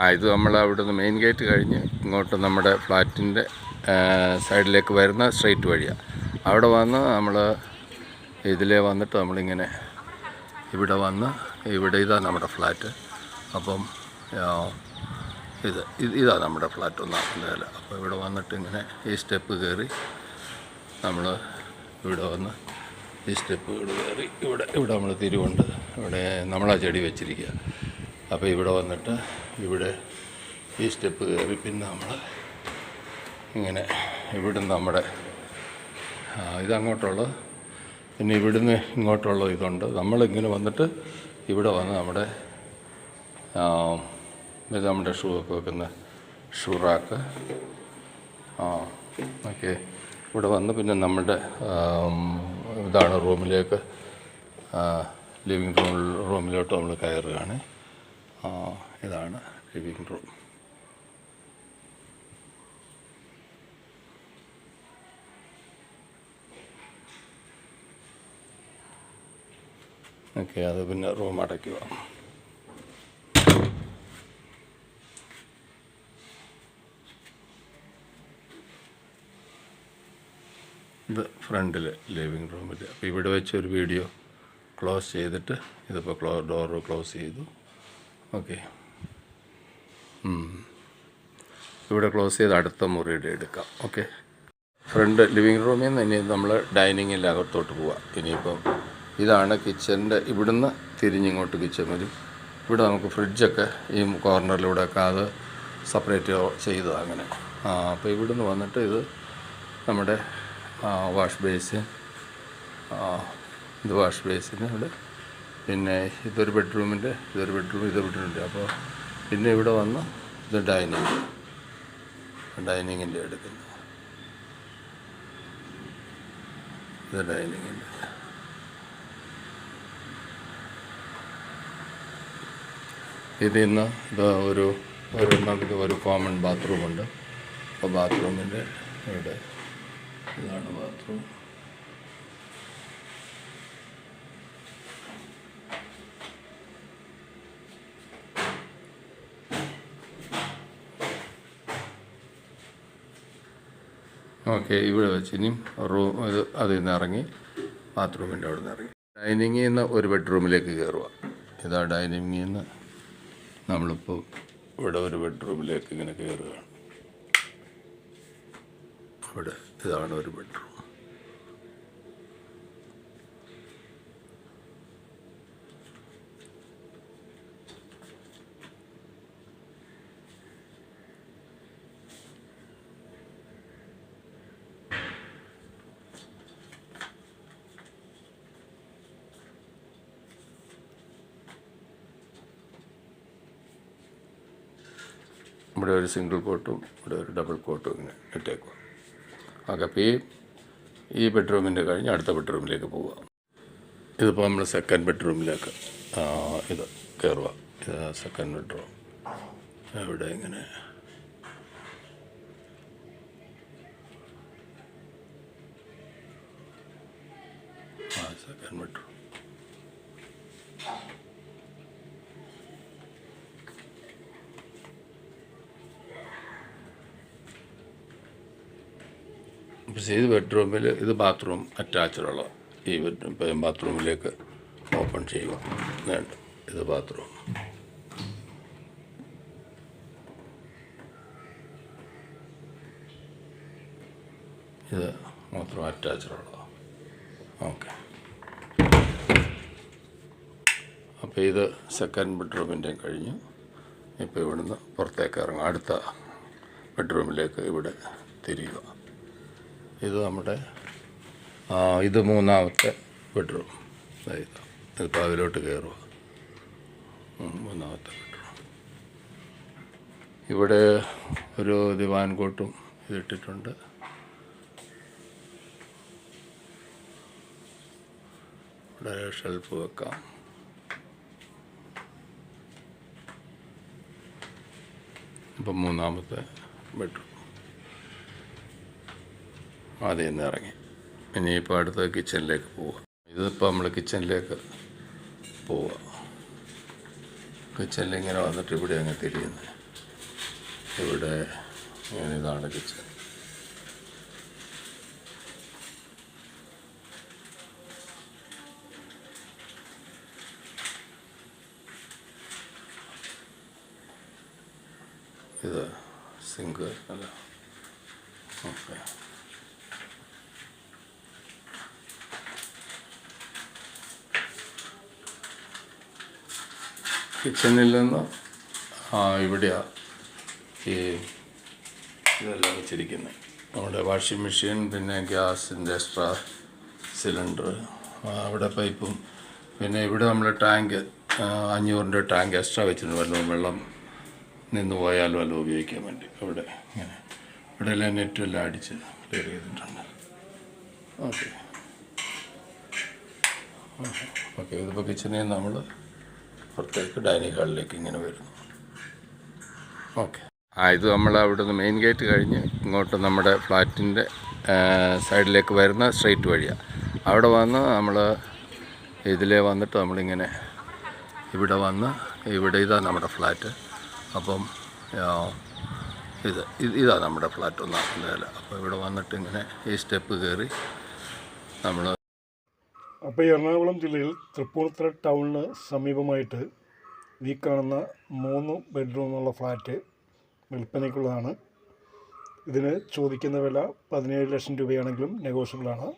ഇത് നമ്മൾ അവിടുന്ന് മെയിൻ ഗേറ്റ് കഴിഞ്ഞ് ഇങ്ങോട്ട് നമ്മുടെ ഫ്ലാറ്റിൻ്റെ സൈഡിലേക്ക് വരുന്ന സ്ട്രെയിറ്റ് വഴിയാണ്. അവിടെ വന്ന് നമ്മൾ ഇതിലേ വന്നിട്ട് നമ്മളിങ്ങനെ ഇവിടെ വന്ന് ഇതാണ് നമ്മുടെ ഫ്ലാറ്റ്. അപ്പം ഇതാണ് നമ്മുടെ ഫ്ലാറ്റ് ഒന്നാമത്തെ നില. അപ്പോൾ ഇവിടെ വന്നിട്ട് ഇങ്ങനെ ഈ സ്റ്റെപ്പ് കയറി നമ്മൾ ഇവിടെ വന്ന് ഈ സ്റ്റെപ്പ് കയറി ഇവിടെ നമ്മൾ തിരിവുണ്ട്. ഇവിടെ നമ്മളാ ചെടി വെച്ചിരിക്കുക. അപ്പോൾ ഇവിടെ വന്നിട്ട് ഇവിടെ ഈ സ്റ്റെപ്പ് കയറി പിന്നെ നമ്മൾ ഇങ്ങനെ ഇവിടുന്ന് നമ്മുടെ ഇതങ്ങോട്ടുള്ളത്, പിന്നെ ഇവിടുന്ന് ഇങ്ങോട്ടുള്ള ഇതുണ്ട്. നമ്മളിങ്ങനെ വന്നിട്ട് ഇവിടെ വന്ന് നമ്മുടെ ഷൂ ഒക്കെ വെക്കുന്ന ഷൂ റാക്ക് ഓക്കെ ഇവിടെ വന്ന് പിന്നെ നമ്മുടെ ഇതാണ് റൂമിലേക്ക്, ലിവിങ് റൂമിലോട്ട് നമ്മൾ കയറുകയാണ്. ഇതാണ് ലിവിങ് റൂം. ഓക്കെ, അത് പിന്നെ റൂം അടയ്ക്കുക. ഇത് ഫ്രണ്ടിൽ ലിവിങ് റൂമിൽ. അപ്പോൾ ഇവിടെ വെച്ചൊരു വീഡിയോ ക്ലോസ് ചെയ്തിട്ട് ഇതിപ്പോൾ ഡോറ് ക്ലോസ് ചെയ്തു. ഓക്കെ, ഇവിടെ ക്ലോസ് ചെയ്ത് അടുത്ത മുറിയുടെ എടുക്കാം. ഓക്കെ, ഫ്രണ്ട് ലിവിങ് റൂമിൽ നിന്ന് ഇനി നമ്മൾ ഡൈനിങ്ങിൻ്റെ അകത്തോട്ട് പോവാം. ഇനിയിപ്പം ഇതാണ് കിച്ചൻ്റെ. ഇവിടുന്ന് തിരിഞ്ഞിങ്ങോട്ട് കിച്ചൻ വരും. ഇവിടെ നമുക്ക് ഫ്രിഡ്ജൊക്കെ ഈ കോർണറിലൂടെയൊക്കെ അത് സെപ്പറേറ്റ് ചെയ്തു അങ്ങനെ. അപ്പോൾ ഇവിടുന്ന് വന്നിട്ട് ഇത് നമ്മുടെ വാഷ് ബേസിൻ, ഇത് വാഷ് ബേസിന് ഇവിടെ. പിന്നെ ഇതൊരു ബെഡ്റൂമിൻ്റെ ഇതൊരു ബെഡ്റൂമിൻ്റെ. അപ്പോൾ പിന്നെ ഇവിടെ വന്ന് ഇത് ഡൈനിങ്ങിൻ്റെ എടുക്കുന്നത്. ഇത് ഡൈനിങ്ങിൻ്റെ. ഇതിന്ന് ഇത് ഒരു കോമൺ ബാത്റൂമുണ്ട്. അപ്പോൾ ബാത്റൂമിൻ്റെ ഇവിടെ ഇതാണ് ബാത്റൂം. ഓക്കെ, ഇവിടെ വെച്ച് ഇനിയും റൂം അതിൽ നിന്ന് ഇറങ്ങി ബാത്റൂമിൻ്റെ അവിടെ നിന്ന് ഇറങ്ങി ഡൈനിങ്ങിൽ നിന്ന് ഒരു ബെഡ്റൂമിലേക്ക് കയറുക. ഇതാ ഡൈനിങ്ങിൽ നിന്ന് നമ്മളിപ്പോൾ ഇവിടെ ഒരു ബെഡ്റൂമിലേക്ക് ഇങ്ങനെ കയറുകയാണ്. ഇവിടെ ഇതാണ് ഒരു ബെഡ്റൂം. ഇവിടെ ഒരു സിംഗിൾ കോട്ടും ഇവിടെ ഒരു ഡബിൾ കോട്ടും ഇങ്ങനെ ഇട്ടേക്കുക. ഓക്കെ, അപ്പോൾ ഈ ബെഡ്റൂമിൻ്റെ കഴിഞ്ഞ് അടുത്ത ബെഡ്റൂമിലേക്ക് പോവുക. ഇതിപ്പോൾ നമ്മൾ സെക്കൻഡ് ബെഡ്റൂമിലേക്ക് ഇത് കയറുക. ഇത് സെക്കൻഡ് ബെഡ്റൂം. ഇവിടെ ഇങ്ങനെ സെക്കൻഡ് ബെഡ്റൂം. ഇത് ബെഡ്റൂമിൽ ഇത് ബാത്റൂം അറ്റാച്ച്ഡുള്ള ഈ ബാത്റൂമിലേക്ക് ഓപ്പൺ ചെയ്യുക. വേണ്ട, ഇത് ബാത്റൂം. ഇത് മാത്രം അറ്റാച്ച്ഡുള്ള. ഓക്കെ, അപ്പോൾ ഇത് സെക്കൻഡ് ബെഡ്റൂമിൻ്റെ കഴിഞ്ഞു. ഇപ്പോൾ ഇവിടുന്ന് പുറത്തേക്ക് ഇറങ്ങുക. അടുത്ത ബെഡ്റൂമിലേക്ക് ഇവിടെ തിരിയുക. ഇത് നമ്മുടെ ഇത് മൂന്നാമത്തെ ബെഡ്റൂം. ഇതിപ്പോൾ അതിലോട്ട് കയറുക. മൂന്നാമത്തെ ബെഡ്റൂം. ഇവിടെ ഒരു ദിവാൻ കോട്ടും ഇതിട്ടിട്ടുണ്ട്. ഇവിടെ ഷെൽഫ് വെക്കാം. ഇപ്പം മൂന്നാമത്തെ ബെഡ്റൂം. ആദ്യം നിന്ന് ഇറങ്ങി ഇനിയിപ്പോൾ അടുത്ത കിച്ചണിലേക്ക് പോവുക. ഇതിപ്പോൾ നമ്മൾ കിച്ചണിലേക്ക് പോവുക. കിച്ചണിൽ ഇങ്ങനെ വന്നിട്ട് ഇവിടെ അങ്ങ് തിരിയുന്നത്. ഇവിടെ ഇതാണ് കിച്ചൺ. ഇത് സിങ്ക് അല്ല. ഓക്കെ, കിച്ചണിൽ നിന്ന് ഇവിടെയാണ് ഈ ഇതെല്ലാം വെച്ചിരിക്കുന്നത്. നമ്മുടെ വാഷിംഗ് മെഷീൻ, പിന്നെ ഗ്യാസിൻ്റെ എക്സ്ട്രാ സിലിണ്ടർ, അവിടെ പൈപ്പും, പിന്നെ ഇവിടെ നമ്മൾ ടാങ്ക് 500-ൻ്റെ ടാങ്ക് എക്സ്ട്രാ വെച്ചിട്ടുണ്ട്. വല്ലതും വെള്ളം നിന്ന് പോയാലും വല്ലതും ഉപയോഗിക്കാൻ വേണ്ടി. ഇവിടെ ഇങ്ങനെ ഇവിടെ എല്ലാം നെറ്റും എല്ലാം അടിച്ച് ക്ലിയർ ചെയ്തിട്ടുണ്ട്. ഓക്കെ ഓക്കെ ഇതിപ്പോൾ കിച്ചണിൽ നിന്ന് നമ്മൾ പുറത്തേക്ക് ഡൈനിങ് ഹാളിലേക്ക് ഇങ്ങനെ വരുന്നു. ഓക്കെ, ഇത് നമ്മൾ അവിടെ നിന്ന് മെയിൻ ഗേറ്റ് കഴിഞ്ഞ് ഇങ്ങോട്ട് നമ്മുടെ ഫ്ലാറ്റിൻ്റെ സൈഡിലേക്ക് വരുന്ന സ്ട്രെയിറ്റ് വഴിയാണ്. അവിടെ വന്ന് നമ്മൾ ഇതിലേ വന്നിട്ട് നമ്മളിങ്ങനെ ഇവിടെ വന്ന് ഇതാണ് നമ്മുടെ ഫ്ലാറ്റ്. അപ്പം ഇതാണ് നമ്മുടെ ഫ്ലാറ്റ് 1-ാം നില. അപ്പോൾ ഇവിടെ വന്നിട്ട് ഇങ്ങനെ ഈ സ്റ്റെപ്പ് കയറി നമ്മൾ. അപ്പോൾ ഈ എറണാകുളം ജില്ലയിൽ തൃപ്പൂണിത്തുറ ടൗണിന് സമീപമായിട്ട് ഈ കാണുന്ന 3 ബെഡ്റൂമുള്ള ഫ്ലാറ്റ് വിൽപ്പനയ്ക്കുള്ളതാണ്. ഇതിന് ചോദിക്കുന്ന വില 17 ലക്ഷം രൂപയാണെങ്കിലും നെഗോഷ്യബിളാണ്.